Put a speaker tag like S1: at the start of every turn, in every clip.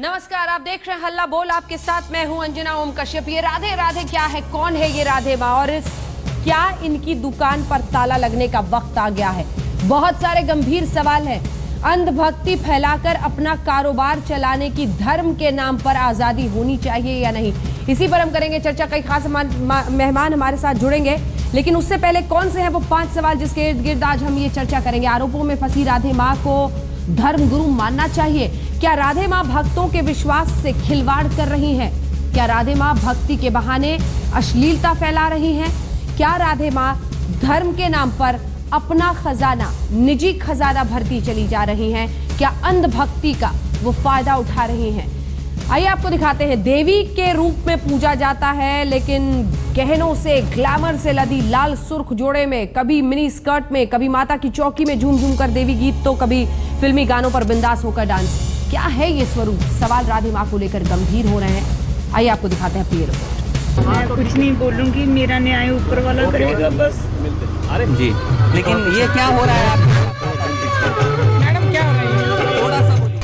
S1: नमस्कार, आप देख रहे हैं हल्ला बोल। आपके साथ मैं हूं अंजना ओम कश्यप। ये राधे राधे क्या है, कौन है ये राधे माँ और क्या इनकी दुकान पर ताला लगने का वक्त आ गया है? बहुत सारे गंभीर सवाल हैं। अंधभक्ति फैलाकर अपना कारोबार चलाने की धर्म के नाम पर आजादी होनी चाहिए या नहीं, इसी पर हम करेंगे चर्चा। कई खास मेहमान हमारे साथ जुड़ेंगे, लेकिन उससे पहले कौन से हैं वो 5 सवाल जिसके इर्द गिर्द आज हम ये चर्चा करेंगे। आरोपों में फंसी राधे माँ को धर्म गुरु मानना चाहिए? क्या राधे माँ भक्तों के विश्वास से खिलवाड़ कर रही हैं? क्या राधे माँ भक्ति के बहाने अश्लीलता फैला रही हैं? क्या राधे माँ धर्म के नाम पर अपना खजाना, निजी खजाना भरती चली जा रही हैं? क्या अंधभक्ति का वो फायदा उठा रही हैं? आइए आपको दिखाते हैं। देवी के रूप में पूजा जाता है, लेकिन गहनों से, ग्लैमर से लदी लाल सुर्ख जोड़े में, कभी मिनी स्कर्ट में, कभी माता की चौकी में झूम झूम कर देवी गीत, तो कभी फिल्मी गानों पर बिंदास होकर डांस। क्या है ये स्वरूप? सवाल राधे माँ को लेकर गंभीर हो रहे हैं। आइए आपको दिखाते हैं पूरी रिपोर्ट।
S2: मैं कुछ नहीं बोलूंगी, मेरा न्याय ऊपर वाला करेगा बस।
S3: अरे जी, लेकिन ये क्या हो रहा है आपको?
S2: मैडम क्या हो रहा है?
S3: थोड़ा सा बोलिए।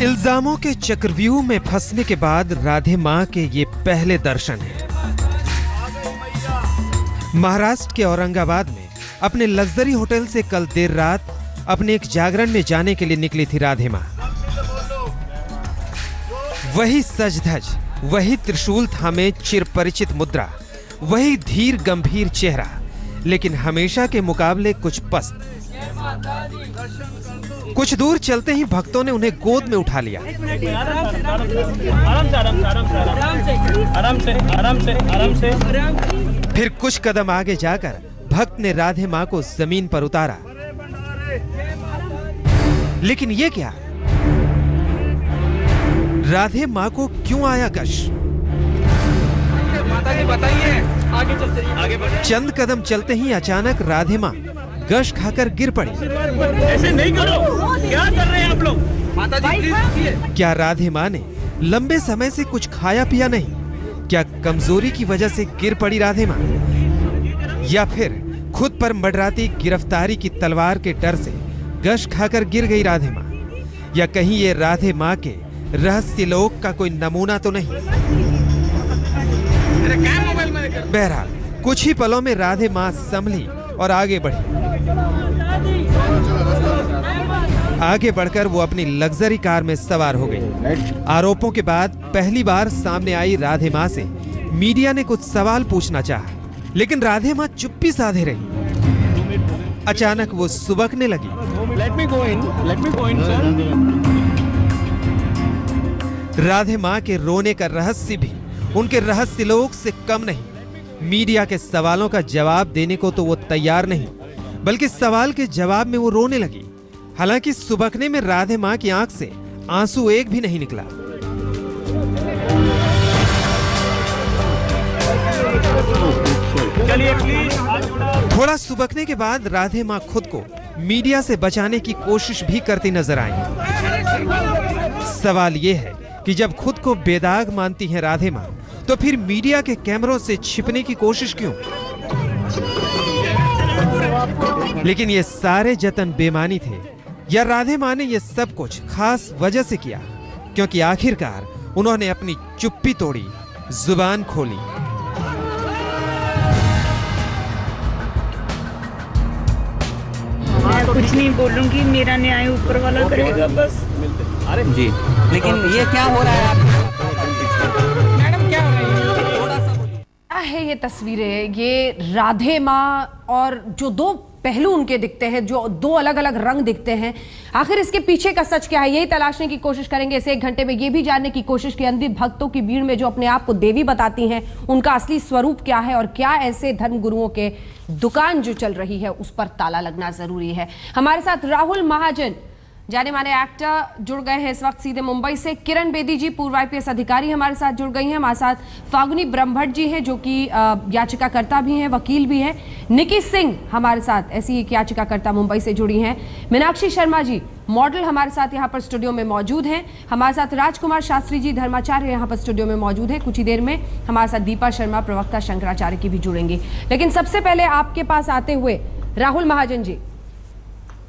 S4: इल्जामों के चक्रव्यूह में फंसने के बाद राधे मां के ये पहले दर्शन हैं। महाराष्ट्र के औरंगाबाद में अपने लग्जरी होटल से कल देर रात अपने एक जागरण में जाने के लिए निकली थी राधे मां। वही सज-धज, वही त्रिशूल थामे चिरपरिचित मुद्रा, वही धीर गंभीर चेहरा, लेकिन हमेशा के मुकाबले कुछ पस्त। कुछ दूर चलते ही भक्तों ने उन्हें गोद में उठा लिया।
S3: आराम से।
S4: फिर कुछ कदम आगे जाकर भक्त ने राधे मां को जमीन पर उतारा। लेकिन ये क्या? राधे मां को क्यों आया गश?
S3: माता जी बताइए, आगे बढ़िए।
S4: चंद कदम चलते ही अचानक राधे मां गश खाकर गिर पड़ी।
S3: ऐसे नहीं करो, क्या कर रहे हैं आप लोग? माता जी प्लीज।
S4: क्या राधे मां ने लंबे समय से कुछ खाया पिया नहीं? क्या कमजोरी की वजह से गिर पड़ी राधे मां? या फिर खुद पर मंडराती गिरफ्तारी की तलवार के डर से गश खाकर गिर गई राधे मां? या कहीं ये राधे मां के रहस्य लोक का कोई नमूना तो नहीं? बहरहाल कुछ ही पलों में राधे मां संभली और आगे बढ़ी। आगे बढ़कर वो अपनी लग्जरी कार में सवार हो गई। आरोपों के बाद पहली बार सामने आई राधे मां से मीडिया ने कुछ सवाल पूछना चाहा, लेकिन राधे मां चुप्पी साधे रही। अचानक वो सुबकने लगी।
S3: Let me go in, sir.
S4: Radhe मां के रोने का रहस्य भी उनके रहस्य लोक से कम नहीं। मीडिया के सवालों का जवाब देने को तो वो तैयार नहीं, बल्कि सवाल के जवाब में वो रोने लगी। हालांकि सुबकने में राधे मां की आंख से आंसू एक भी नहीं निकला।
S3: चलिए प्लीज।
S4: थोड़ा सुबकने के बाद राधे मां खुद को मीडिया से बचाने की कोशिश भी करती नजर आई। सवाल यह है कि जब खुद को बेदाग मानती हैं राधे मां, तो फिर मीडिया के कैमरों से छिपने की कोशिश क्यों? लेकिन ये सारे जतन बेमानी थे, या राधे मां ने ये सब कुछ खास वजह से किया? क्योंकि आखिरकार उन्होंने अपनी चुप्पी तोड़ी, जुबान खोली।
S2: मैं कुछ नहीं बोलूंगी, मेरा न्याय ऊपर वाला करेगा बस।
S3: अरे जी, लेकिन ये क्या हो रहा है आपको?
S2: मैडम क्या हो रहा है?
S3: थोड़ा सा बोलिए।
S1: क्या है ये तस्वीरें? ये राधे माँ और जो दो पहलू उनके दिखते हैं, जो दो अलग अलग रंग दिखते हैं, आखिर इसके पीछे का सच क्या है? यही तलाशने की कोशिश करेंगे इस 1 घंटे में। ये भी जानने की कोशिश की अंधी भक्तों की भीड़ में जो अपने आप को देवी बताती हैं, उनका असली स्वरूप क्या है और क्या ऐसे धर्म गुरुओं के दुकान जो चल रही है उस पर ताला लगना जरूरी है। हमारे साथ राहुल महाजन, जाने माने एक्टर, जुड़ गए हैं इस वक्त सीधे मुंबई से। किरण बेदी जी, पूर्व IPS अधिकारी, हमारे साथ जुड़ गई हैं। हमारे साथ फागुनी ब्रह्मभट्ट जी हैं, जो कि याचिकाकर्ता भी हैं, वकील भी हैं। निकी सिंह हमारे साथ, ऐसी एक याचिकाकर्ता मुंबई से जुड़ी हैं। मीनाक्षी शर्मा जी, मॉडल, हमारे साथ यहाँ पर स्टूडियो में मौजूद हैं। हमारे साथ राजकुमार शास्त्री जी, धर्माचार्य, यहाँ पर स्टूडियो में मौजूद है। कुछ ही देर में हमारे साथ दीपा शर्मा, प्रवक्ता शंकराचार्य की भी जुड़ेंगे। लेकिन सबसे पहले आपके पास आते हुए राहुल महाजन जी,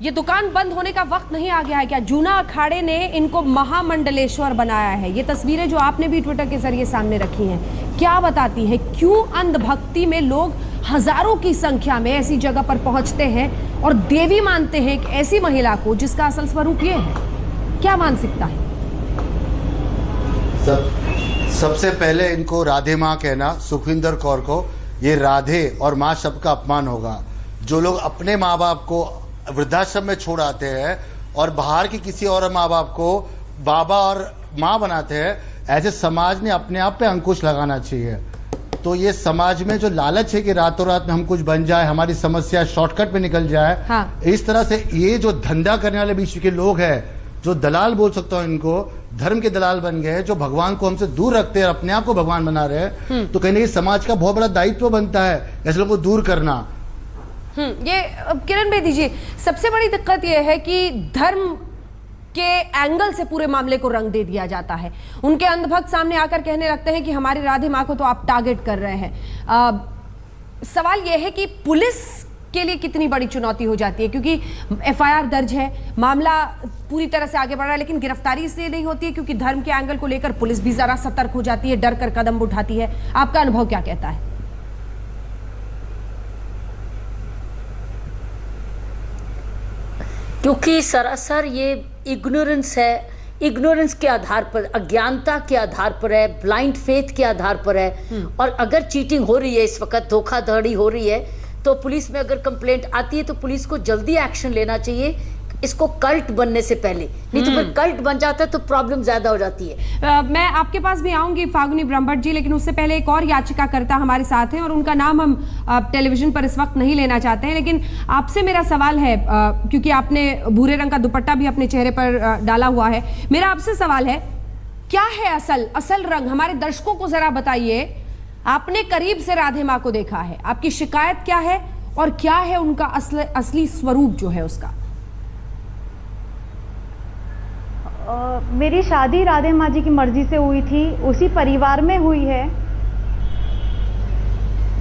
S1: ये दुकान बंद होने का वक्त नहीं आ गया है क्या? जूना अखाड़े ने इनको महामंडलेश्वर बनाया है। ये तस्वीरें जो आपने भी ट्विटर के जरिए सामने रखी हैं, क्या बताती है क्यों अंधभक्ति में लोग हजारों की संख्या में ऐसी जगह पर पहुंचते हैं और देवी मानते हैं एक ऐसी महिला को जिसका असल स्वरूप ये है? क्या मानसिकता है?
S5: सबसे पहले इनको राधे माँ कहना, सुखविंदर कौर को, ये राधे और माँ शब्द का अपमान होगा। जो लोग अपने माँ बाप को वृद्धाश्रम में छोड़ आते हैं और बाहर की किसी और माँ बाप को बाबा और माँ बनाते हैं, ऐसे समाज ने अपने आप पे अंकुश लगाना चाहिए। तो ये समाज में जो लालच है कि रातों रात में हम कुछ बन जाए, हमारी समस्या शॉर्टकट में निकल जाए,
S1: हाँ।
S5: इस तरह से ये जो धंधा करने वाले बीच के लोग हैं, जो दलाल बोल सकता हूँ इनको, धर्म के दलाल बन गए, जो भगवान को हमसे दूर रखते हैं, अपने आप को भगवान बना रहे हैं, तो कहीं ना कहीं समाज का बहुत बड़ा दायित्व बनता है ऐसे लोगों को दूर करना।
S1: ये किरण बेदी जी, सबसे बड़ी दिक्कत यह है कि धर्म के एंगल से पूरे मामले को रंग दे दिया जाता है। उनके अंधभक्त सामने आकर कहने लगते हैं कि हमारी राधे माँ को तो आप टारगेट कर रहे हैं। सवाल यह है कि पुलिस के लिए कितनी बड़ी चुनौती हो जाती है, क्योंकि एफआईआर दर्ज है, मामला पूरी तरह से आगे बढ़ रहा है, लेकिन गिरफ्तारी इसलिए नहीं होती है क्योंकि धर्म के एंगल को लेकर पुलिस भी जरा सतर्क हो जाती है, डर कर कदम उठाती है। आपका अनुभव क्या कहता है?
S6: क्योंकि सरासर ये इग्नोरेंस है, इग्नोरेंस के आधार पर, अज्ञानता के आधार पर है, ब्लाइंड फेथ के आधार पर है। और अगर चीटिंग हो रही है, इस वक्त धोखाधड़ी हो रही है, तो पुलिस में अगर कंप्लेंट आती है तो पुलिस को जल्दी एक्शन लेना चाहिए, इसको कल्ट बनने से पहले। नहीं तो फिर कल्ट बन जाता है तो प्रॉब्लम ज्यादा हो जाती है।
S1: मैं आपके पास भी आऊंगी फागुनी ब्रह्मभट्ट जी, लेकिन उससे पहले एक और याचिकाकर्ता हमारे साथ हैं और उनका नाम हम टेलीविजन पर इस वक्त नहीं लेना चाहते हैं, लेकिन आपसे मेरा सवाल है, क्योंकि आपने भूरे रंग का दुपट्टा भी अपने चेहरे पर डाला हुआ है, मेरा आपसे सवाल है, क्या है असल रंग? हमारे दर्शकों को जरा बताइए। आपने करीब से राधे माँ को देखा है, आपकी शिकायत क्या है और क्या है उनका असली स्वरूप जो है उसका?
S7: मेरी शादी राधे माँ जी की मर्जी से हुई थी, उसी परिवार में हुई है।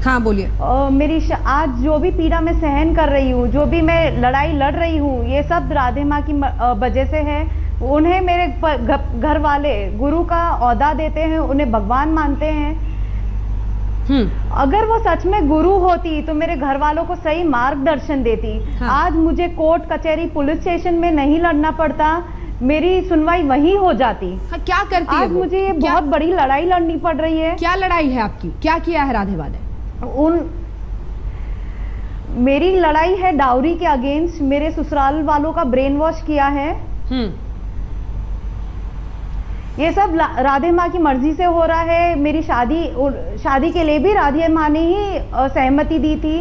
S1: हाँ बोलिए।
S7: मेरी आज जो भी पीड़ा मैं सहन कर रही हूँ, जो भी मैं लड़ाई लड़ रही हूँ, ये सब राधे माँ की वजह से है। उन्हें मेरे घर वाले गुरु का ओहदा देते हैं, उन्हें भगवान मानते हैं। अगर वो सच में गुरु होती तो मेरे घर वालों को सही मार्गदर्शन देती।
S1: हाँ।
S7: आज मुझे कोर्ट कचहरी पुलिस स्टेशन में नहीं लड़ना पड़ता, मेरी सुनवाई वहीं हो जाती।
S1: हाँ, क्या करती है
S7: आज मुझे ये बहुत बड़ी लड़ाई लड़नी पड़ रही है।
S1: क्या लड़ाई है आपकी? क्या किया है राधे माँ ने?
S7: मेरी लड़ाई है डाउरी के अगेंस्ट। मेरे ससुराल वालों का ब्रेन वॉश किया है। ये सब राधे माँ की मर्जी से हो रहा है। मेरी शादी के लिए भी राधे माँ ने ही सहमति दी थी।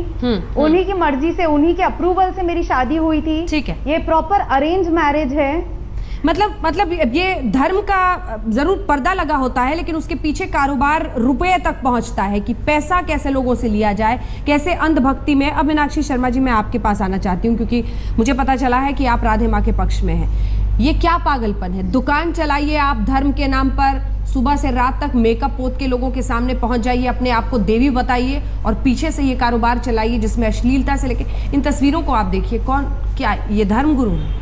S7: उन्हीं की मर्जी से, उन्हीं के अप्रूवल से मेरी शादी हुई थी।
S1: ठीक है।
S7: ये प्रॉपर अरेंज मैरिज है।
S1: मतलब ये धर्म का जरूर पर्दा लगा होता है, लेकिन उसके पीछे कारोबार रुपए तक पहुंचता है कि पैसा कैसे लोगों से लिया जाए, कैसे अंधभक्ति में। अब मीनाक्षी शर्मा जी, मैं आपके पास आना चाहती हूँ क्योंकि मुझे पता चला है कि आप राधे माँ के पक्ष में हैं। ये क्या पागलपन है? दुकान चलाइए आप धर्म के नाम पर, सुबह से रात तक मेकअप पोत के लोगों के सामने पहुंच जाइए, अपने आप को देवी बताइए और पीछे से ये कारोबार चलाइए जिसमें अश्लीलता से लेके इन तस्वीरों को आप देखिए। क्या ये धर्म गुरु है?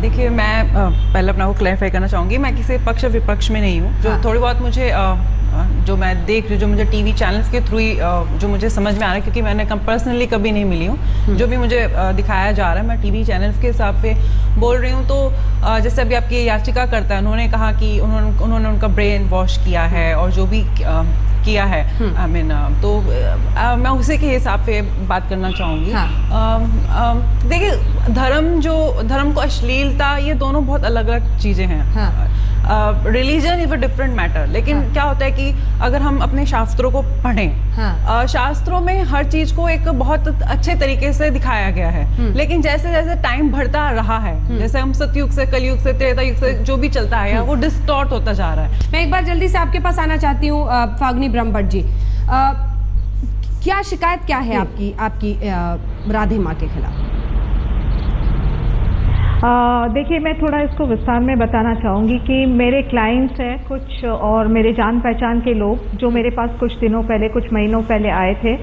S2: देखिए, मैं पहले अपना को क्लैरिफाई करना चाहूँगी, मैं किसी पक्ष विपक्ष में नहीं हूँ। जो थोड़ी बहुत मुझे जो मैं देख रही हूँ, जो मुझे टीवी चैनल्स के थ्रू ही जो मुझे समझ में आ रहा है, क्योंकि मैंने पर्सनली कभी नहीं मिली हूँ, जो भी मुझे दिखाया जा रहा है मैं टीवी चैनल्स के हिसाब से बोल रही हूँ। तो जैसे अभी आपकी याचिका करता है, उन्होंने कहा कि उन्होंने उनका ब्रेन वॉश किया है और जो भी किया है, आई मीन, तो मैं उसी के हिसाब से बात करना चाहूँगी। देखिए, धर्म को अश्लीलता, ये दोनों बहुत अलग अलग चीज़ें हैं। Religion is a different matter, लेकिन क्या होता है कि अगर हम अपने शास्त्रों को पढ़ें, शास्त्रों में हर चीज को एक बहुत अच्छे तरीके से दिखाया गया है, लेकिन जैसे जैसे टाइम बढ़ता रहा है, जैसे हम सतयुग से, कलयुग से, त्रेता युग से जो भी चलता है, वो डिस्टॉर्ट होता जा रहा है।
S1: मैं एक बार जल्दी से आपके पास आना चाहती हूँ फागुनी ब्रह्मभट्ट जी, क्या शिकायत क्या है आपकी राधे माँ के खिलाफ?
S7: देखिए, मैं थोड़ा इसको विस्तार में बताना चाहूँगी कि मेरे क्लाइंट्स हैं कुछ और मेरे जान पहचान के लोग जो मेरे पास कुछ दिनों पहले, कुछ महीनों पहले आए थे।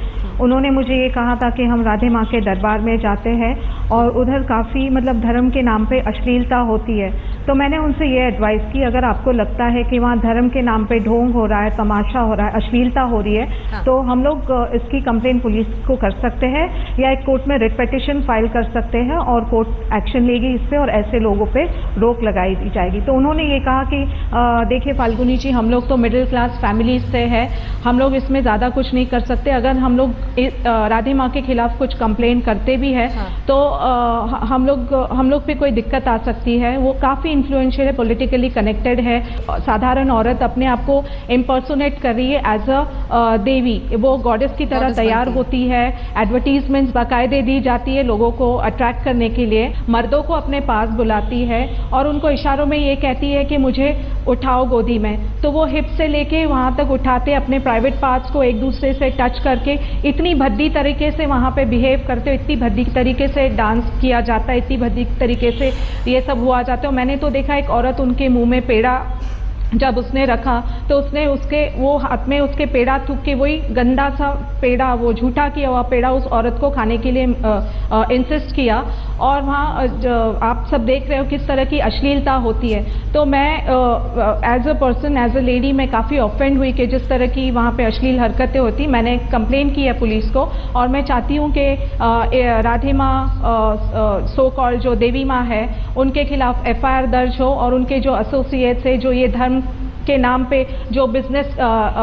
S7: उन्होंने मुझे ये कहा था कि हम राधे माँ के दरबार में जाते हैं और उधर काफ़ी मतलब धर्म के नाम पे अश्लीलता होती है। तो मैंने उनसे ये एडवाइस की, अगर आपको लगता है कि वहाँ धर्म के नाम पे ढोंग हो रहा है, तमाशा हो रहा है, अश्लीलता हो रही है, तो हम लोग इसकी कंप्लेंट पुलिस को कर सकते हैं या एक कोर्ट में रिट पिटीशन फाइल कर सकते हैं और कोर्ट एक्शन लेगी इस पे और ऐसे लोगों पे रोक लगाई दी जाएगी। तो उन्होंने ये कहा कि देखिए फाल्गुनी जी, हम लोग तो मिडिल क्लास फैमिली से है, हम लोग इसमें ज़्यादा कुछ नहीं कर सकते। अगर हम लोग राधे माँ के खिलाफ कुछ कंप्लेंट करते भी है तो हम लोग पे कोई दिक्कत आ सकती है। वो काफ़ी इन्फ्लुएंशियल है, पॉलिटिकली कनेक्टेड है। साधारण औरत अपने आप को इम्पर्सोनेट कर रही है एज अ देवी, वो गॉडेस की तरह तैयार होती है। एडवर्टीजमेंट्स बाकायदे दी जाती है लोगों को अट्रैक्ट करने के लिए। मर्दों को अपने पास बुलाती है और उनको इशारों में ये कहती है कि मुझे उठाओ गोदी में। तो वो हिप से लेके वहाँ तक उठाते, अपने प्राइवेट पार्ट्स को एक दूसरे से टच करके इतनी भद्दी तरीके से वहाँ पे बिहेव करते हो, इतनी भद्दी तरीके से डांस किया जाता है, इतनी भद्दी तरीके से ये सब हुआ जाता है। मैंने तो देखा एक औरत उनके मुंह में पेड़ा जब उसने रखा तो उसने वो हाथ में उसके पेड़ा थूक के, वही गंदा सा पेड़ा, वो झूठा किया हुआ पेड़ा उस औरत को खाने के लिए इंसिस्ट किया। और वहाँ आप सब देख रहे हो किस तरह की अश्लीलता होती है। तो मैं as a person, as a lady, मैं काफ़ी ऑफेंड हुई कि जिस तरह की वहाँ पे अश्लील हरकतें होती। मैंने कंप्लेंट की है पुलिस को और मैं चाहती हूँ कि राधे माँ सो कॉल्ड जो देवी माँ है उनके खिलाफ FIR दर्ज हो और उनके जो एसोसिएट्स है, जो ये धर्म के नाम पे जो बिजनेस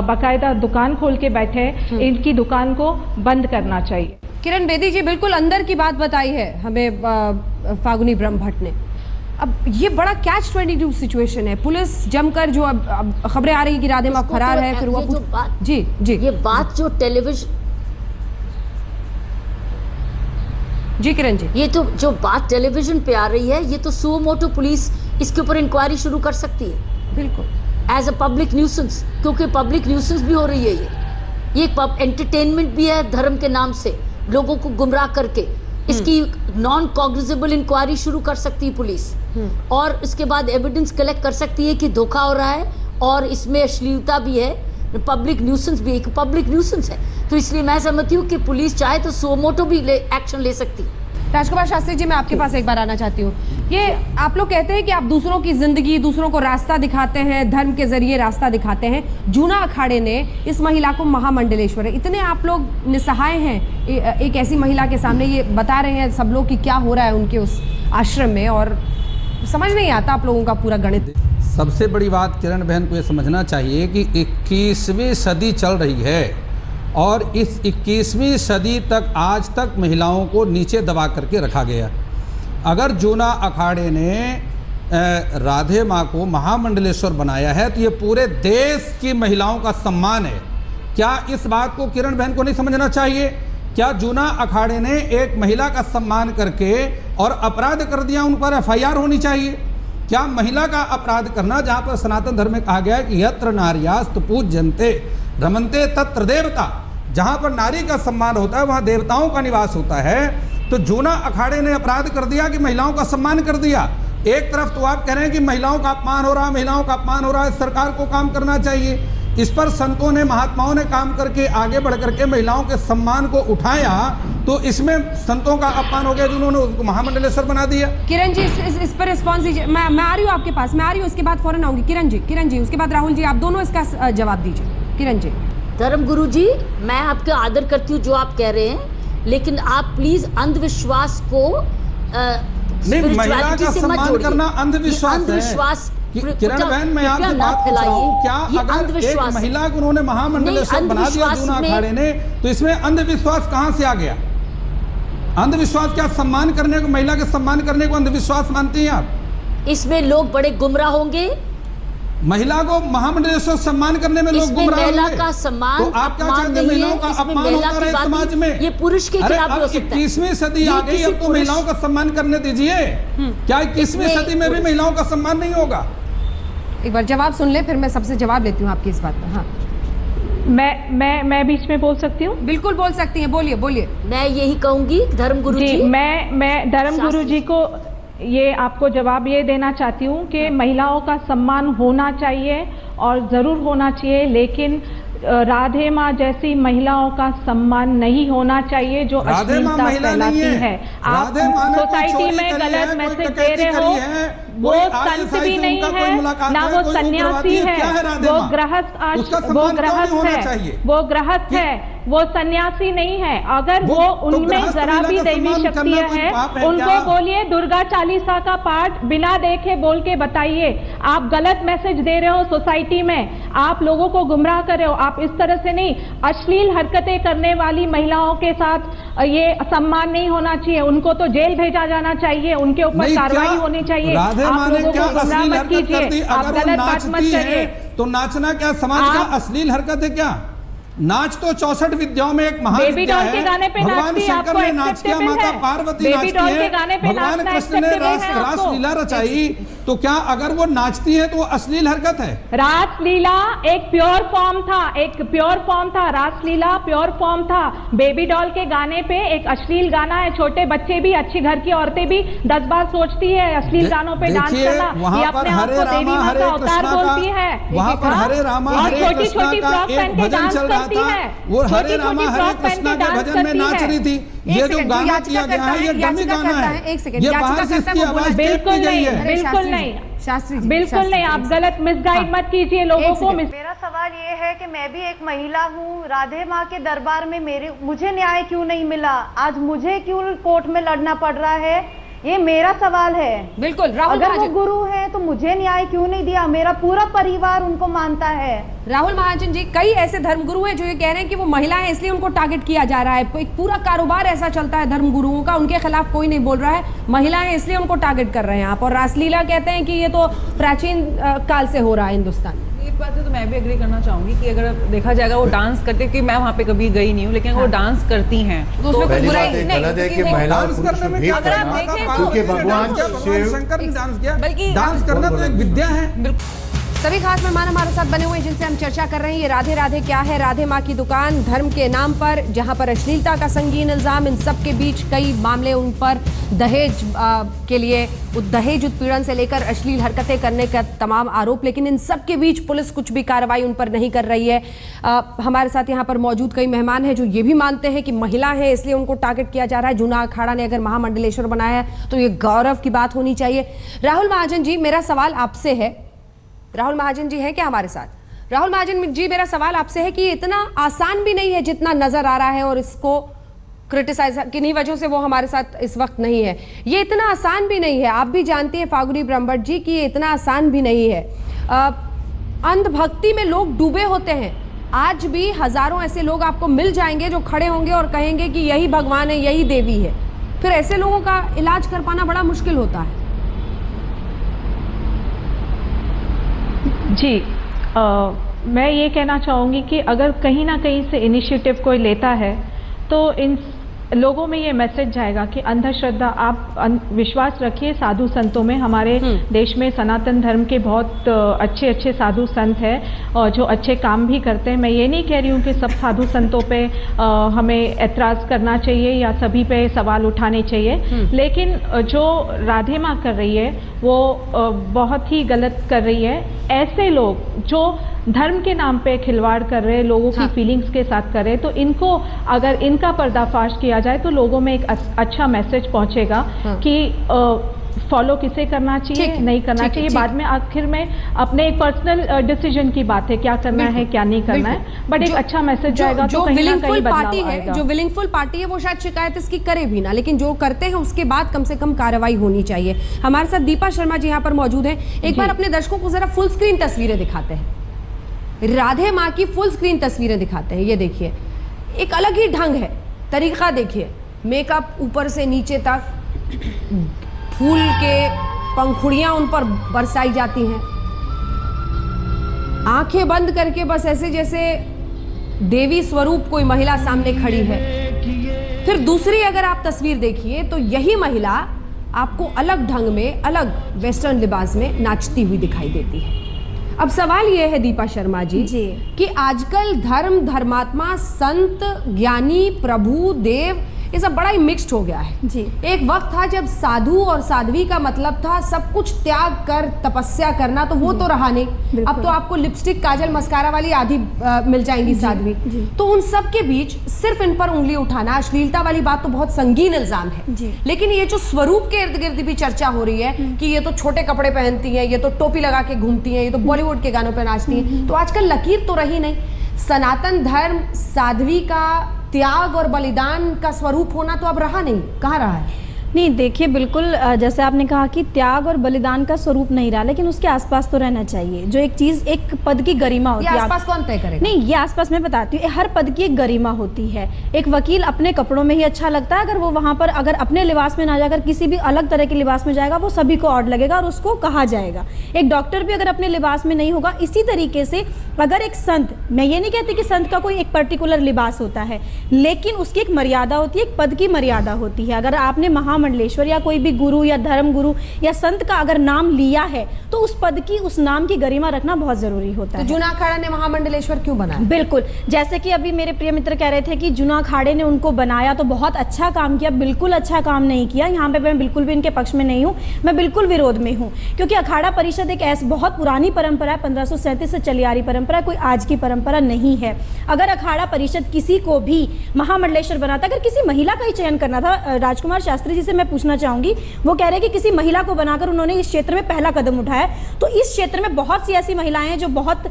S7: बाकायदा दुकान खोल के बैठे हैं, इनकी दुकान को बंद करना चाहिए।
S1: किरण बेदी जी, बिल्कुल अंदर की बात बताई है हमें फागुनी ब्रह्म भट्ट ने। अब ये बड़ा कैच 22 सिचुएशन है। पुलिस जमकर जो अब खबरें आ रही है कि राधे माँ फरार है, फिर वो जी जी
S6: ये बात जो टेलीविजन,
S1: जी किरण जी,
S6: ये तो जो बात टेलीविजन पे आ रही है, ये तो सुओ मोटो पुलिस इसके ऊपर इंक्वायरी शुरू कर सकती है
S1: बिल्कुल
S6: एज अ पब्लिक न्यूसेंस, क्योंकि पब्लिक न्यूसेंस भी हो रही है। ये एंटरटेनमेंट भी है धर्म के नाम से लोगों को गुमराह करके। इसकी नॉन कॉग्निजेबल इंक्वायरी शुरू कर सकती है पुलिस और इसके बाद एविडेंस कलेक्ट कर सकती है कि धोखा हो रहा है और इसमें अश्लीलता भी है, पब्लिक न्यूसेंस भी, एक पब्लिक न्यूसेंस है। तो इसलिए मैं समझती हूँ कि पुलिस चाहे तो सो मोटो भी एक्शन ले सकती है।
S1: राजकुमार शास्त्री जी, मैं आपके पास एक बार आना चाहती हूँ। ये आप लोग कहते हैं कि आप दूसरों की जिंदगी, दूसरों को रास्ता दिखाते हैं, धर्म के जरिए रास्ता दिखाते हैं। जूना अखाड़े ने इस महिला को महामंडलेश्वर है, इतने आप लोग निसहाय हैं एक ऐसी महिला के सामने, ये बता रहे हैं सब लोग कि क्या हो रहा है उनके उस आश्रम में, और समझ नहीं आता आप लोगों का पूरा गणित।
S8: सबसे बड़ी बात किरण बहन को ये समझना चाहिए कि 21वीं सदी चल रही है और इस 21वीं सदी तक आज तक महिलाओं को नीचे दबा करके रखा गया। अगर जूना अखाड़े ने राधे माँ को महामंडलेश्वर बनाया है तो ये पूरे देश की महिलाओं का सम्मान है। क्या इस बात को किरण बहन को नहीं समझना चाहिए? क्या जूना अखाड़े ने एक महिला का सम्मान करके और अपराध कर दिया, उन पर FIR होनी चाहिए? क्या महिला का अपराध करना, जहाँ पर सनातन धर्म में कहा गया है कि यत्र नार्यास्तु पूज्यन्ते रमन्ते तत्र देवता, जहाँ पर नारी का सम्मान होता है वहाँ देवताओं का निवास होता है। तो जूना अखाड़े ने अपराध कर दिया कि महिलाओं का सम्मान कर दिया। एक तरफ तो आप कह रहे हैं कि महिलाओं का अपमान हो रहा है, महिलाओं का अपमान हो रहा है, सरकार को काम करना चाहिए। इस पर संतों ने, महात्माओं ने काम करके आगे बढ़ करके महिलाओं के सम्मान को उठाया, तो इसमें संतों का अपमान हो गया जिन्होंने उसको महामंडलेश्वर बना दिया।
S1: किरण जी, इस पर रिस्पॉन्स दीजिए। मैं आ रही हूँ आपके पास, मैं आ रही हूँ, उसके बाद फौरन आऊंगी। किरण जी, उसके बाद राहुल जी, आप दोनों इसका जवाब दीजिए। किरण जी।
S6: धर्म गुरु जी, मैं आपका आदर करती हूँ जो आप कह रहे हैं, लेकिन आप प्लीज अंधविश्वास को
S8: नहीं, महिला का सम्मान करना अंधविश्वास है। किरण बहन, मैं आपसे बात पूछ रहा हूँ, क्या अगर एक महिला को उन्होंने महामंडलेश्वर बना दिया जूना अखाड़े ने, तो इसमें अंधविश्वास कहाँ से आ गया? अंधविश्वास क्या सम्मान करने को, महिला के सम्मान करने को अंधविश्वास मानती हैं आप?
S6: इसमें लोग बड़े गुमराह होंगे।
S8: महिला को महामंडलेश्वर सम्मान करने में लोग गुमराह होंगे।
S6: महिला का सम्मान,
S8: तो आप क्या चाहते हैं? महिलाओं का अपमान होता रहे समाज में?
S6: ये पुरुष के खिलाफ हो सकता है।
S8: 21वीं सदी आ गई, अब तो महिलाओं का सम्मान करने दीजिए। क्या 21वीं सदी में भी महिलाओं का सम्मान नहीं होगा?
S1: एक बार जवाब सुन ले, फिर मैं सबसे जवाब लेती हूँ आपकी इस बात पर। हाँ,
S7: मैं बीच में बोल सकती हूँ?
S1: बिल्कुल बोल सकती हैं, बोलिए।
S6: मैं यही कहूंगी धर्म गुरु जी,
S7: मैं धर्म गुरु जी को ये आपको जवाब ये देना चाहती हूँ कि महिलाओं का सम्मान होना चाहिए और ज़रूर होना चाहिए, लेकिन राधे माँ जैसी महिलाओं का सम्मान नहीं होना चाहिए जो अश्लीलता फैलाती है। आप सोसाइटी में गलत मैसेज दे रहे हो। वो संत भी नहीं है, ना वो सन्यासी है, वो गृहस्थ है, वो सन्यासी नहीं है। अगर वो उनमें जरा भी दैवी शक्तियां है, उनको बोलिए दुर्गा चालीसा का पाठ बिना देखे बोल के बताइए। आप गलत मैसेज दे रहे हो सोसाइटी में, आप लोगों को गुमराह कर रहे हो। आप इस तरह से नहीं, अश्लील हरकतें करने वाली महिलाओं के साथ ये सम्मान नहीं होना चाहिए। उनको तो जेल भेजा जाना चाहिए, उनके ऊपर कार्रवाई होनी चाहिए। आप लोगों को गुमराह मत कीजिए, आप गलत बात मत करिए।
S8: तो नाचना क्या समाज का अश्लील हरकत है क्या? नाच तो 64 विद्याओं में एक महान विद्या है। भगवान शंकर ने नाच किया, माता पार्वती नाचती है, भगवान कृष्ण ने रास लीला रचाई। तो क्या अगर वो नाचती है तो वो अश्लील हरकत है?
S7: रास लीला एक प्योर फॉर्म था, एक प्योर फॉर्म था। रास लीला प्योर फॉर्म था। बेबी डॉल के गाने पे एक अश्लील गाना है। छोटे बच्चे भी, अच्छी घर की औरतें भी 10 बार सोचती है अश्लील गानों पे डांस करना।
S8: वहां पर हरे रामा हरे कृष्णा का, वहां पर हरे रामा हरे कृष्णा का एक भजन चल रहा था। वो हरे रामा हरे कृष्णा के भजन में नाच रही थी। ये जो गाना किया गया है ये डमी गाना है। ये बाहर से इसकी आवाज टेप की गई है।
S7: बिल्कुल नहीं शास्त्री जी, बिल्कुल नहीं। आप गलत मिसगाइड मत कीजिए लोगों को।
S9: मेरा सवाल ये है कि मैं भी एक महिला हूँ। राधे माँ के दरबार में मुझे न्याय क्यों नहीं मिला? आज मुझे क्यों कोर्ट में लड़ना पड़ रहा है? ये मेरा सवाल है।
S1: बिल्कुल। राहुल
S9: अगर वो गुरु है तो मुझे न्याय क्यों नहीं दिया? मेरा पूरा परिवार उनको मानता है।
S1: राहुल महाजन जी, कई ऐसे धर्मगुरु हैं जो ये कह रहे हैं कि वो महिला है इसलिए उनको टारगेट किया जा रहा है। एक पूरा कारोबार ऐसा चलता है धर्मगुरुओं का, उनके खिलाफ कोई नहीं बोल रहा है। महिला है इसलिए उनको टारगेट कर रहे हैं आप। और रासलीला कहते हैं कि ये तो प्राचीन काल से हो रहा है हिंदुस्तान में।
S2: इस बात से तो मैं भी एग्री करना चाहूंगी कि अगर देखा जाएगा वो डांस करते, कि मैं वहाँ पे कभी गई नहीं हूँ, लेकिन वो डांस करती हैं तो उसमें कोई बुराई नहीं है कि
S5: महिलाओं
S8: डांस करने में क्या
S2: अगर आप देखें तो
S5: क्योंकि भगवान
S8: शंकर ने डांस किया,
S2: बल्कि
S8: डांस करना तो एक विद्या है।
S1: सभी खास मेहमान हमारे साथ बने हुए हैं जिनसे हम चर्चा कर रहे हैं। ये राधे राधे क्या है, राधे माँ की दुकान, धर्म के नाम पर जहां पर अश्लीलता का संगीन इल्जाम, इन सब के बीच कई मामले उन पर दहेज के लिए, दहेज उत्पीड़न से लेकर अश्लील हरकतें करने का तमाम आरोप। लेकिन इन सब के बीच पुलिस कुछ भी कार्रवाई उन पर नहीं कर रही है। हमारे साथ यहाँ पर मौजूद कई मेहमान हैं जो ये भी मानते हैं कि महिला है इसलिए उनको टारगेट किया जा रहा है। जूना अखाड़ा ने अगर महामंडलेश्वर बनाया है तो ये गौरव की बात होनी चाहिए। राहुल महाजन जी, मेरा सवाल आपसे है। राहुल महाजन जी हैं क्या हमारे साथ? राहुल महाजन जी, मेरा सवाल आपसे है कि इतना आसान भी नहीं है जितना नजर आ रहा है, और इसको क्रिटिसाइज किन्हीं वजहों से वो हमारे साथ इस वक्त नहीं है। ये इतना आसान भी नहीं है, आप भी जानती हैं फागुनी ब्रह्मभट्ट जी कि ये इतना आसान भी नहीं है। अंधभक्ति में लोग डूबे होते हैं। आज भी हजारों ऐसे लोग आपको मिल जाएंगे जो खड़े होंगे और कहेंगे कि यही भगवान है, यही देवी है। फिर ऐसे लोगों का इलाज कर पाना बड़ा मुश्किल होता है।
S7: जी, मैं ये कहना चाहूँगी कि अगर कहीं ना कहीं से इनिशिएटिव कोई लेता है तो इन लोगों में ये मैसेज जाएगा कि अंधश्रद्धा, आप विश्वास रखिए साधु संतों में। हमारे देश में सनातन धर्म के बहुत अच्छे अच्छे साधु संत हैं और जो अच्छे काम भी करते हैं। मैं ये नहीं कह रही हूँ कि सब साधु संतों पे हमें ऐतराज़ करना चाहिए या सभी पे सवाल उठाने चाहिए, लेकिन जो राधे माँ कर रही है वो बहुत ही गलत कर रही है। ऐसे लोग जो धर्म के नाम पे खिलवाड़ कर रहे, लोगों की फीलिंग्स के साथ कर रहे, तो इनको अगर इनका पर्दाफाश किया जाए तो लोगों में एक अच्छा मैसेज पहुंचेगा कि फॉलो किसे करना चाहिए, नहीं करना चाहिए। बाद में आखिर में अपने एक पर्सनल डिसीजन की बात है, क्या करना है क्या नहीं करना है, बट एक अच्छा मैसेज जाएगा।
S1: जो विलिंगफुल पार्टी है, जो विलिंगफुल पार्टी है वो शायद शिकायत इसकी करे भी ना, लेकिन जो करते हैं उसके बाद कम से कम कार्रवाई होनी चाहिए। हमारे साथ दीपा शर्मा जी यहाँ पर मौजूद है। एक बार अपने दर्शकों को जरा फुल स्क्रीन तस्वीरें दिखाते हैं, राधे माँ की फुल स्क्रीन तस्वीरें दिखाते हैं। ये देखिए, एक अलग ही ढंग है, तरीका देखिए, मेकअप ऊपर से नीचे तक, फूल के पंखुड़ियां उन पर बरसाई जाती हैं, आंखें बंद करके बस ऐसे जैसे देवी स्वरूप कोई महिला सामने खड़ी है। फिर दूसरी अगर आप तस्वीर देखिए तो यही महिला आपको अलग ढंग में, अलग वेस्टर्न लिबास में नाचती हुई दिखाई देती है। अब सवाल यह है दीपा शर्मा जी कि आजकल धर्म, धर्मात्मा, संत, ज्ञानी, प्रभु, देव, ये सब बड़ा ही मिक्स्ड हो गया है
S7: जी।
S1: एक वक्त था जब साधु और साध्वी का मतलब था सब कुछ त्याग कर तपस्या करना, तो वो तो रहा नहीं। अब तो आपको लिपस्टिक काजल मस्कारा वाली आधी मिल जाएंगी साध्वी। तो उन सब के बीच सिर्फ इन पर उंगली उठाना, अश्लीलता वाली बात तो बहुत संगीन इल्जाम है। लेकिन ये जो स्वरूप के इर्द गिर्द भी चर्चा हो रही है कि ये तो छोटे कपड़े पहनती हैं, ये तो टोपी लगा के घूमती हैं, ये तो बॉलीवुड के गानों पर नाचती हैं, तो आजकल लकीर तो रही नहीं। सनातन धर्म साध्वी का त्याग और बलिदान का स्वरूप होना तो अब रहा नहीं, कहाँ रहा है?
S7: नहीं देखिए, बिल्कुल जैसे आपने कहा कि त्याग और बलिदान का स्वरूप नहीं रहा, लेकिन उसके आसपास तो रहना चाहिए। जो एक चीज, एक पद की गरिमा होती है,
S1: आसपास कौन तय करेगा?
S7: नहीं, ये आसपास मैं बताती हूँ, हर पद की एक गरिमा होती है। एक वकील अपने कपड़ों में ही अच्छा लगता है, अगर वो वहां पर अगर अपने लिबास में ना जाकर किसी भी अलग तरह के लिबास में जाएगा, वो सभी को ऑड लगेगा और उसको कहा जाएगा। एक डॉक्टर भी अगर अपने लिबास में नहीं होगा, इसी तरीके से अगर एक संत, मैं ये नहीं कहती कि संत का कोई एक पर्टिकुलर लिबास होता है, लेकिन उसकी एक मर्यादा होती है, एक पद की मर्यादा होती है। अगर आपने महामंडलेश्वर या कोई भी गुरु या धर्म गुरु या संत का अगर नाम लिया है, तो उस पद की, उस नाम की गरिमा रखना बहुत जरूरी होता है।
S1: तो जूना अखाड़ा ने महामंडलेश्वर क्यों बनाया?
S7: बिल्कुल, जैसे कि अभी मेरे प्रिय मित्र कह रहे थे कि जूना अखाड़े ने उनको बनाया तो बहुत अच्छा काम किया। बिल्कुल अच्छा काम नहीं किया। यहाँ पे मैं बिल्कुल भी इनके पक्ष में नहीं हूँ, मैं बिल्कुल विरोध में हूँ, क्योंकि अखाड़ा परिषद एक ऐसी बहुत पुरानी परंपरा है, 1537 से चली आ रही परंपरा, कोई आज की परंपरा नहीं है। अगर अखाड़ा परिषद किसी को भी महामंडलेश्वर बनाता, अगर किसी महिला का ही चयन करना था, राजकुमार शास्त्री जी से मैं पूछना चाहूंगी, वो कह रहे हैं कि किसी महिला को बनाकर उन्होंने इस क्षेत्र में पहला कदम उठाया, तो इस क्षेत्र में बहुत सी ऐसी महिलाएं हैं जो बहुत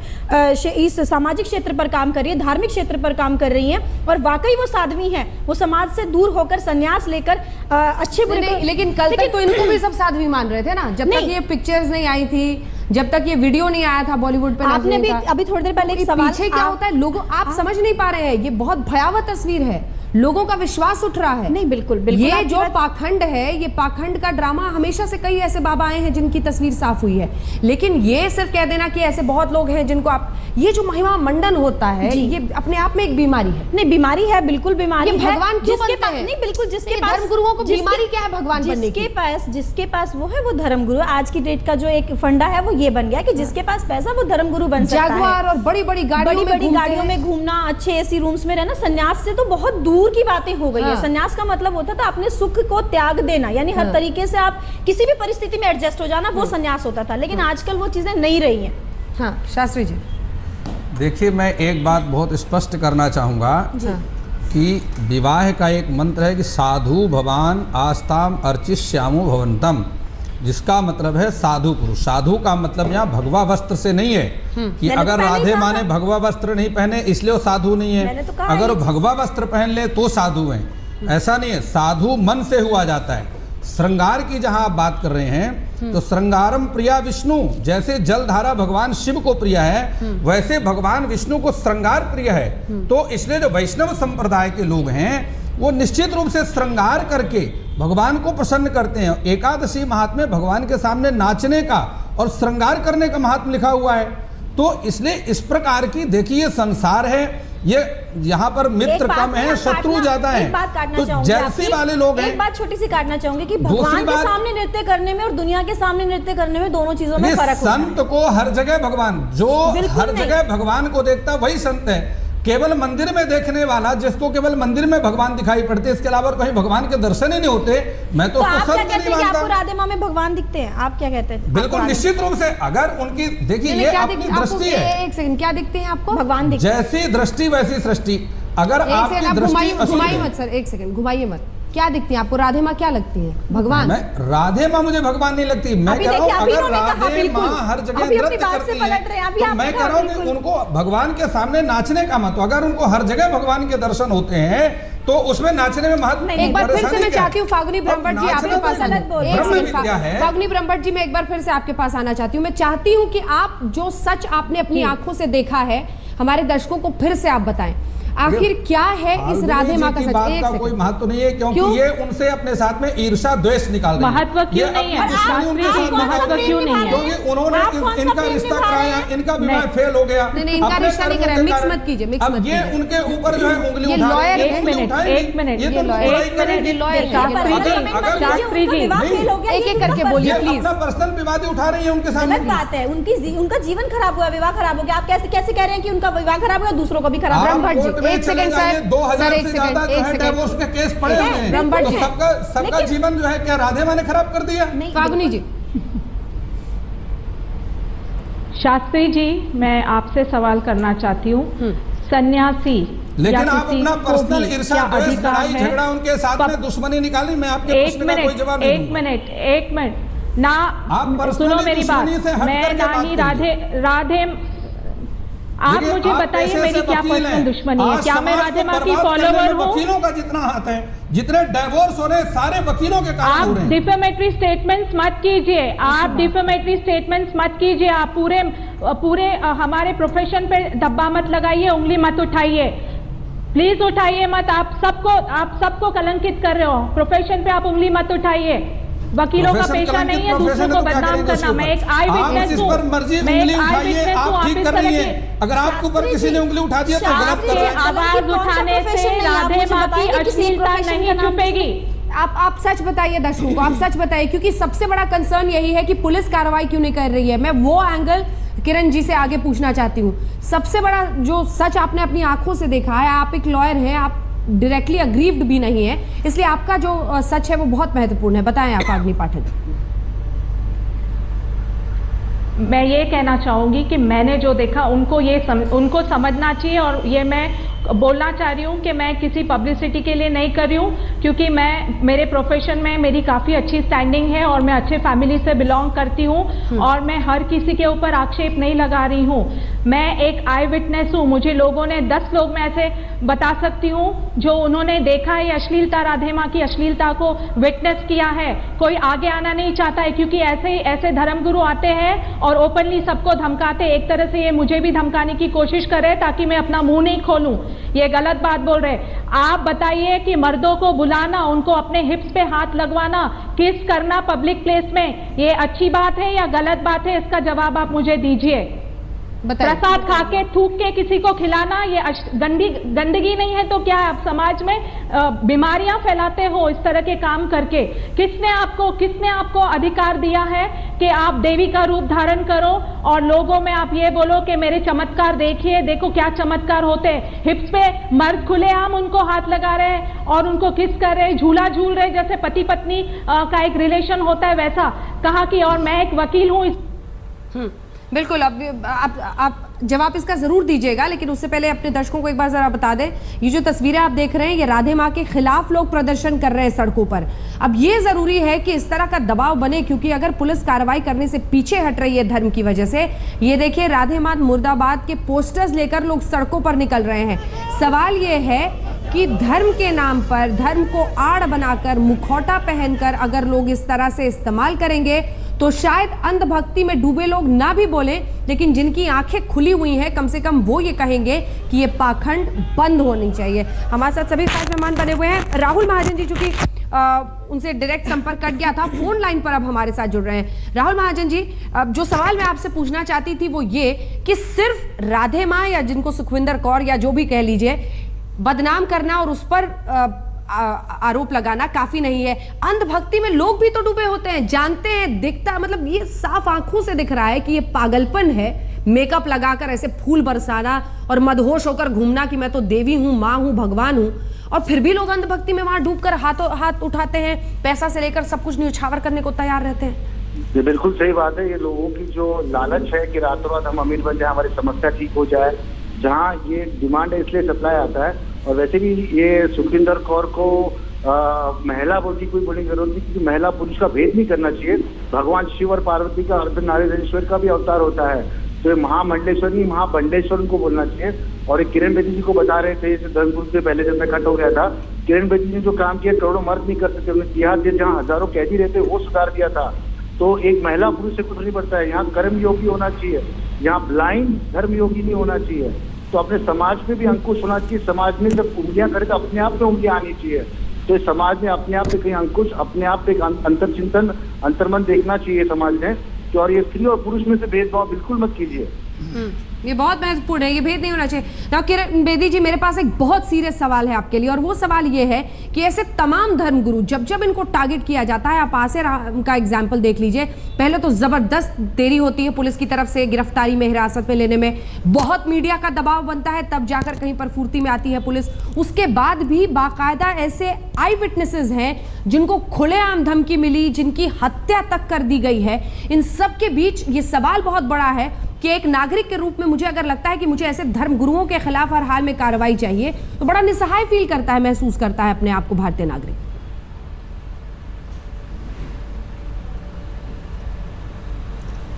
S7: इस सामाजिक क्षेत्र पर काम कर रही है, धार्मिक क्षेत्र पर काम कर रही हैं, और वाकई वो साध्वी हैं, वो समाज से दूर होकर संन्यास लेकर अच्छे बुरे।
S1: लेकिन कल तक तो इनको भी सब साध्वी मान रहे थे ना, जब तक ये पिक्चर्स नहीं आई थी, जब तक ये वीडियो नहीं आया था बॉलीवुड पे।
S7: आपने भी अभी थोड़ी देर पहले एक सवाल,
S1: पीछे क्या होता है लोगों, आप समझ नहीं पा रहे हैं, ये बहुत भयावह तस्वीर है, लोगों का विश्वास उठ रहा है।
S7: नहीं, बिल्कुल बिल्कुल,
S1: ये जो पाखंड है, ये पाखंड का ड्रामा, हमेशा से कई ऐसे बाबा आए हैं जिनकी तस्वीर साफ हुई है, लेकिन ये सिर्फ कह देना कि ऐसे बहुत लोग हैं जिनको आप, ये जो महिमा मंडन होता है, ये अपने आप में एक बीमारी है।
S7: नहीं, बीमारी है, बिल्कुल बीमारी है।
S1: भगवान क्यों
S7: जिसके
S1: बनते हैं?
S7: नहीं, बिल्कुल, जिसके पास
S1: धर्म गुरुओं को बीमारी क्या है भगवान बनने की?
S7: जिसके पास वो है, वो धर्म गुरु। आज की डेट का जो एक फंडा है वो ये बन गया कि जिसके पास पैसा वो धर्म गुरु बन सकता है।
S1: जागवार और बड़ी बड़ी गाड़ियों
S7: में घूमना, अच्छे एसी रूम्स में रहना, संन्यास से तो बहुत दूर की बातें हो गई है। संन्यास का मतलब होता था अपने सुख को त्याग देना, यानी हर तरीके से आप किसी भी परिस्थिति में एडजस्ट हो जाना, वो संन्यास होता था। लेकिन आजकल वो चीजें नहीं रही हैं।
S1: हाँ, शास्त्री जी
S8: देखिए, मैं एक बात बहुत स्पष्ट करना चाहूँगा कि विवाह का एक मंत्र है कि साधु भवान आस्ताम अर्चिष्यामो भवंतम, जिसका मतलब है साधु पुरुष। साधु का मतलब यहाँ भगवा वस्त्र से नहीं है कि अगर राधे माँ ने भगवा वस्त्र नहीं पहने इसलिए वो साधु नहीं है, अगर वो भगवा वस्त्र पहन ले तो साधु हैं, ऐसा नहीं है। साधु मन से हुआ जाता है। श्रृंगार की जहाँ आप बात कर रहे हैं, तो श्रृंगारम प्रिया विष्णु, जैसे जलधारा भगवान शिव को प्रिय है, वैसे भगवान विष्णु को श्रृंगार प्रिय है। तो इसलिए जो वैष्णव संप्रदाय के लोग हैं वो निश्चित रूप से श्रृंगार करके भगवान को प्रसन्न करते हैं। एकादशी महात्म्य भगवान के सामने नाचने का और श्रृंगार करने का महात्म्य लिखा हुआ है। तो इसलिए इस प्रकार की, देखिए संसार है, ये यहाँ पर मित्र कम है, शत्रु ज्यादा है। तो जैसे वाले लोग हैं,
S7: एक बात छोटी सी काटना चाहूंगी कि भगवान के सामने नृत्य करने में और दुनिया के सामने नृत्य करने में दोनों चीजों में फर्क होता है।
S8: संत को हर जगह भगवान, जो हर जगह भगवान को देखता वही संत है। केवल मंदिर में देखने वाला, जिसको केवल मंदिर में भगवान दिखाई पड़ते हैं, इसके अलावा कहीं भगवान के दर्शन ही नहीं होते, मैं तो उसको संत नहीं मानता।
S7: आपको राधे माँ में भगवान दिखते हैं, आप क्या कहते हैं?
S8: बिल्कुल निश्चित रूप से, अगर उनकी, देखिए ये अपनी दृष्टि है।
S1: एक सेकंड, क्या दिखते हैं आपको?
S7: भगवान दिखते हैं।
S8: जैसी दृष्टि वैसी सृष्टि। अगर आपकी दृष्टि,
S1: घुमाइए मत सर, एक सेकंड घुमाइए मत। क्या दिखती है आपको? राधे माँ क्या लगती है? भगवान?
S8: मैं राधे माँ मुझे भगवान नहीं लगती। मैं कह रहा हूँ अगर राधे माँ हर जगह नृत्य करती है, तो मैं कह रहा हूँ कि उनको भगवान के सामने नाचने का मत, अगर उनको हर जगह भगवान के दर्शन होते हैं तो उसमें नाचने में महत्व।
S1: एक बार फिर से मैं चाहती हूँ फागुनी ब्रह्मट जी आपके पास, फागुनी ब्रह्मट जी मैं एक बार फिर से आपके पास आना चाहती हूँ। मैं चाहती हूँ कि आप जो सच आपने अपनी आंखों से देखा है, हमारे दर्शकों को फिर से आप बताएं, आखिर क्या है इस राधे माँ का सच?
S8: बात का कोई महत्व नहीं है, क्योंकि ये उनसे अपने साथ में ईर्षा द्वेष निकाल रही है।
S10: महत्व क्यों नहीं है?
S8: महत्व क्यों नहीं है? क्योंकि उन्होंने इनका रिश्ता कराया, इनका विवाह फेल हो गया।
S1: इनका रिश्ता नहीं कराया, मिक्स मत कीजिए, मिक्स मत कीजिए।
S8: ये उनके ऊपर जो है उंगली
S1: उठा रहे हैं।
S10: एक मिनट,
S1: ये लॉयर एक एक करके बोलिए प्लीज।
S8: अपना पर्सनल विवाद उठा रही है उनके सामने।
S7: बात है, उनका जीवन खराब हुआ, विवाह खराब हो गया। आप कैसे कह रहे हैं कि उनका विवाह खराब हुआ, दूसरों का भी खराब?
S8: कोर्ट
S1: एक सेकंड सर,
S8: 2000 से ज्यादा जो है डिवोर्स के केस पड़े हुए हैं, तो सबका जीवन जो है क्या राधे माँ ने खराब कर दिया?
S1: फागुनी जी।
S10: शास्त्री जी, मैं आपसे सवाल करना चाहती हूँ, सन्यासी
S8: लेकिन आप अपना पर्सनल ईर्ष्या, द्वेष, लड़ाई झगड़ा उनके साथ में दुश्मनी निकाली, मैं आपके प्रश्न का कोई जवाब नहीं दूंगा।
S10: एक मिनट ना, आप सुनो मेरी बात, मैं ना ही राधे आप मुझे बताइए मेरी क्या पर्सनल दुश्मनी है? क्या मैं राधे माँ की फॉलोवर हूँ?
S8: वकीलों का जितना हाथ है, जितने डिवोर्स हो रहे सारे वकीलों के कारण हो रहे हैं।
S10: आप डिफेमेटरी स्टेटमेंट्स मत कीजिए, आप डिफेमेटरी स्टेटमेंट्स मत कीजिए, आप पूरे हमारे प्रोफेशन पे धब्बा मत लगाइए, उंगली मत उठाइए, प्लीज उठाइए मत। आप सबको कलंकित कर रहे हो, प्रोफेशन पे आप उंगली मत उठाइए। वकीलों का पेशा नहीं है दूसरों को बदनाम करना। मैं एक आई विटनेस हूँ, मैं एक आई विटनेस हूँ। आप इस तरह की,
S8: अगर आपके ऊपर किसी ने उंगली उठा दिया तो गलत कर रहे हैं।
S10: आवाज उठाने से राधे माँ की अश्लीलता नहीं छुपेगी।
S1: आप सच बताइए दर्शकों को, आप सच बताइए, क्योंकि सबसे बड़ा कंसर्न यही है कि पुलिस कार्रवाई क्यों नहीं कर रही है। मैं वो एंगल किरण जी से आगे पूछना चाहती हूँ। सबसे बड़ा जो सच आपने अपनी आंखों से देखा है, आप एक लॉयर हैं, आप डायरेक्टली अग्रीव्ड भी नहीं है, इसलिए आपका जो सच है वो बहुत महत्वपूर्ण है। बताएं आप फागुनी पाठक।
S10: मैं ये कहना चाहूंगी कि मैंने जो देखा उनको समझना चाहिए, और ये मैं बोलना चाह रही हूँ कि मैं किसी पब्लिसिटी के लिए नहीं कर रही हूँ, क्योंकि मैं मेरे प्रोफेशन में मेरी काफ़ी अच्छी स्टैंडिंग है और मैं अच्छे फैमिली से बिलोंग करती हूँ, और मैं हर किसी के ऊपर आक्षेप नहीं लगा रही हूँ। मैं एक आई विटनेस हूँ, मुझे लोगों ने 10 लोग मैं ऐसे बता सकती हूँ जो उन्होंने देखा है अश्लीलता, राधे माँ की अश्लीलता को विटनेस किया है। कोई आगे आना नहीं चाहता है, क्योंकि ऐसे धर्मगुरु आते हैं और ओपनली सबको धमकाते। एक तरह से ये मुझे भी धमकाने की कोशिश कर रहे ताकि मैं अपना मुंह नहीं खोलूं। ये गलत बात बोल रहे। आप बताइए कि मर्दों को बुलाना, उनको अपने हिप्स पे हाथ लगवाना, किस करना पब्लिक प्लेस में, ये अच्छी बात है या गलत बात है? इसका जवाब आप मुझे दीजिए। प्रसाद खा के थूक के किसी को खिलाना, ये गंदगी नहीं है तो क्या है? आप समाज में बीमारियां फैलाते हो इस तरह के काम करके। किसने आपको अधिकार दिया है कि आप देवी का रूप धारण करो और लोगों में आप ये बोलो कि मेरे चमत्कार देखिए, देखो क्या चमत्कार होते हैं। हिप्स पे मर्द खुलेआम उनको हाथ लगा रहे हैं और उनको किस कर रहे हैं, झूला झूल रहे, जैसे पति पत्नी का एक रिलेशन होता है वैसा। कहा कि और मैं एक वकील हूँ।
S1: बिल्कुल, अब आप जवाब इसका जरूर दीजिएगा, लेकिन उससे पहले अपने दर्शकों को एक बार जरा बता दें, ये जो तस्वीरें आप देख रहे हैं ये राधे माँ के खिलाफ लोग प्रदर्शन कर रहे हैं सड़कों पर। अब ये जरूरी है कि इस तरह का दबाव बने, क्योंकि अगर पुलिस कार्रवाई करने से पीछे हट रही है धर्म की वजह से, ये देखिए राधे माँ मुर्दाबाद के पोस्टर्स लेकर लोग सड़कों पर निकल रहे हैं। सवाल ये है कि धर्म के नाम पर, धर्म को आड़ बनाकर, मुखौटा पहनकर अगर लोग इस तरह से इस्तेमाल करेंगे तो शायद अंधभक्ति में डूबे लोग ना भी बोलें, लेकिन जिनकी आंखें खुली हुई हैं कम से कम वो ये कहेंगे कि ये पाखंड बंद होनी चाहिए। हमारे साथ सभी खास मेहमान बने हुए हैं। राहुल महाजन जी, चूंकि उनसे डायरेक्ट संपर्क कट गया था, फोन लाइन पर अब हमारे साथ जुड़ रहे हैं। राहुल महाजन जी, जो सवाल मैं आपसे पूछना चाहती थी वो ये कि सिर्फ राधे माँ या जिनको सुखविंदर कौर या जो भी कह लीजिए बदनाम करना और उस पर आरोप लगाना काफी नहीं है। अंधभक्ति में लोग भी तो डूबे होते हैं, जानते हैं, दिखता, मतलब ये साफ आंखों से दिख रहा है कि ये पागलपन है। मेकअप लगाकर ऐसे फूल बरसाना और मदहोश होकर घूमना कि मैं तो देवी हूँ, माँ हूँ, भगवान हूँ, और फिर भी लोग अंधभक्ति में वहां डूबकर हाथ उठाते हैं, पैसा से लेकर सब कुछ न्यौछावर करने को तैयार रहते हैं।
S11: ये बिल्कुल सही बात है। ये लोगों की जो लालच है कि रातों रात हम अमीर बन जाए, हमारी समस्या ठीक हो जाए, जहाँ ये डिमांड है इसलिए सप्लाई आता है। और वैसे भी ये सुखविंदर कौर को महिला बोलती कोई बोलने की जरूरत नहीं, क्योंकि महिला पुरुष का भेद नहीं करना चाहिए। भगवान शिव और पार्वती का अर्धनारीश्वर का भी अवतार होता है, तो ये महामंडलेश्वर नहीं महाबंडेश्वर उनको बोलना चाहिए। और एक किरण बेदी जी को बता रहे थे धर्मपुर से पहले जब मैं खट हो गया था, किरण बेदी जी ने जो काम किया करोड़ों मर्द नहीं कर सकते। उन्होंने तिहाड़ जेल जहाँ हजारों कैदी रहते वो सुधार दिया था। तो एक महिला पुरुष से कुछ नहीं पड़ता है। यहाँ कर्म योगी होना चाहिए, यहाँ ब्लाइंड धर्म योगी नहीं होना चाहिए। तो अपने समाज में भी अंकुश होना चाहिए। समाज में जब उंगलियां करे तो अपने आप में उंगलियां आनी चाहिए। तो इस समाज में अपने आप पे कहीं अंकुश, अपने आप पे अंतर चिंतन, अंतर्मन देखना चाहिए समाज में। तो और ये स्त्री और पुरुष में से भेदभाव बिल्कुल मत कीजिए।
S1: ये बहुत महत्वपूर्ण है, ये भेद नहीं होना चाहिए। ना किरण बेदी जी, मेरे पास एक बहुत सीरियस सवाल है आपके लिए, और वो सवाल ये है कि ऐसे तमाम धर्मगुरु जब जब इनको टारगेट किया जाता है, आप आसिर का एग्जाम्पल देख लीजिए, पहले तो जबरदस्त देरी होती है पुलिस की तरफ से गिरफ्तारी में, हिरासत में लेने में, बहुत मीडिया का दबाव बनता है, तब जाकर कहीं पर फुर्ती में आती है पुलिस। उसके बाद भी बाकायदा ऐसे आई विटनेसेस हैं जिनको खुलेआम धमकी मिली, जिनकी हत्या तक कर दी गई है। इन सब के बीच ये सवाल बहुत बड़ा है कि एक नागरिक के रूप में मुझे अगर लगता है कि मुझे ऐसे धर्म गुरुओं के खिलाफ हर हाल में कार्रवाई चाहिए, तो बड़ा निस्सहाय फील करता है, महसूस करता है अपने आप को भारतीय नागरिक।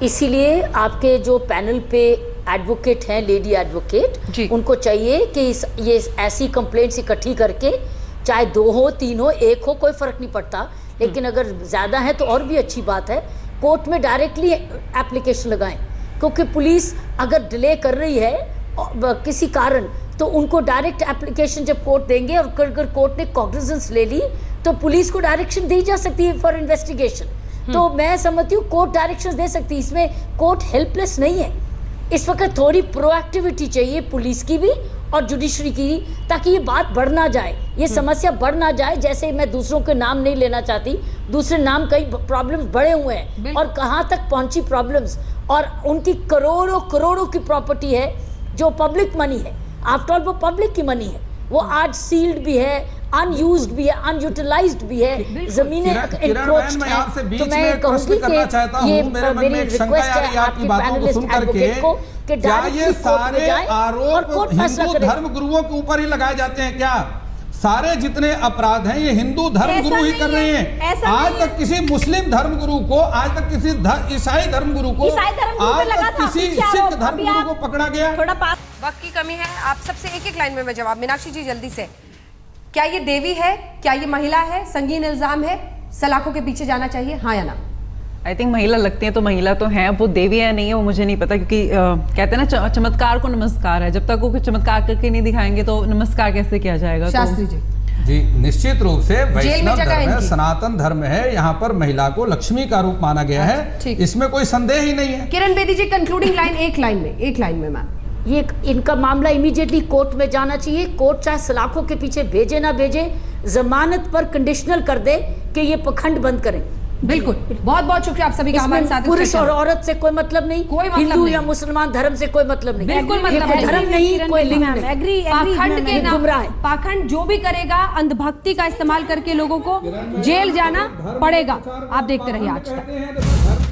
S6: इसीलिए आपके जो पैनल पे एडवोकेट हैं, लेडी एडवोकेट, उनको चाहिए कि ये ऐसी कंप्लेंट्स इकट्ठी करके, चाहे 2 हो 3 हो 1 हो, कोई फर्क नहीं पड़ता, लेकिन अगर ज़्यादा है तो और भी अच्छी बात है, कोर्ट में डायरेक्टली एप्लीकेशन लगाएं। क्योंकि पुलिस अगर डिले कर रही है किसी कारण, तो उनको डायरेक्ट एप्लीकेशन जब कोर्ट देंगे, और अगर कोर्ट ने कॉग्निजेंस ले ली तो पुलिस को डायरेक्शन दी जा सकती है फॉर इन्वेस्टिगेशन। तो मैं समझती हूँ कोर्ट डायरेक्शन दे सकती है, इसमें कोर्ट हेल्पलेस नहीं है। इस वक्त थोड़ी प्रोएक्टिविटी चाहिए पुलिस की भी और जुडिशरी की, ताकि ये बात बढ़ ना जाए, ये समस्या बढ़ ना जाए। जैसे मैं दूसरों के नाम नहीं लेना चाहती, दूसरे नाम कई प्रॉब्लम्स बढ़े हुए हैं, और कहाँ तक पहुंची प्रॉब्लम्स, और उनकी करोड़ों करोड़ों की प्रॉपर्टी है जो पब्लिक मनी है। आफ्टर ऑल वो पब्लिक की मनी है, वो आज सील्ड भी है, अनयूज्ड भी है, अनयूटिलाइज्ड भी है, जमीनें एनक्रोच्ड हैं। तो मैं कहूँगी कि ये मेरी रिक्वेस्ट है आपकी पैनलिस्ट एडवोकेट को कि डायरेक्टली कोर्ट में जाएं और कोर्ट फैसला करे।
S8: धर्म गुरुओं के ऊपर ही लगाए जाते हैं क्या? सारे जितने अपराध हैं ये हिंदू धर्म गुरु ही कर रहे हैं। आज तक किसी मुस्लिम धर्म गुरु को, आज तक किसी ईसाई धर्म गुरु को, आज तक किसी सिख धर्म गुरु को पकड़ा गया?
S1: थोड़ा वक्त की कमी है, आप सबसे एक लाइन में मैं जवाब। मीनाक्षी जी जल्दी से, क्या ये देवी है, क्या ये महिला है, संगीन इल्जाम है, सलाखों के पीछे जाना चाहिए, हाँ या ना?
S2: आई थिंक महिला लगती है तो महिला तो है, वो देवी है नहीं है वो मुझे नहीं पता, क्योंकि कहते हैं ना चमत्कार को नमस्कार है, जब तक वो कुछ चमत्कार करके नहीं दिखाएंगे तो नमस्कार कैसे किया जाएगा?
S1: शास्त्री
S8: जी निश्चित रूप से वैष्णव धर्म है, सनातन धर्म है, यहाँ पर महिला को लक्ष्मी का रूप माना गया है, इसमें कोई संदेह ही नहीं है।
S1: किरण बेदी जी कंक्लूडिंग लाइन, एक लाइन में मैम।
S6: ये इनका मामला इमीडिएटली कोर्ट में जाना चाहिए। कोर्ट चाहे सलाखों के पीछे भेजे ना भेजे, जमानत पर कंडीशनल कर दे कि ये पखंड बंद करें।
S1: बिल्कुल, बहुत बहुत शुक्रिया आप सभी का हमारे साथ।
S6: पुरुष और औरत से कोई मतलब नहीं, कोई हिंदू या मुसलमान धर्म से कोई मतलब नहीं, बिल्कुल मतलब नहीं, धर्म नहीं, कोई लिंग नहीं।
S1: पाखंड के नाम, पाखंड जो भी करेगा, अंधभक्ति का इस्तेमाल करके लोगों को जेल जाना पड़ेगा। आप देखते रहिए आज तक।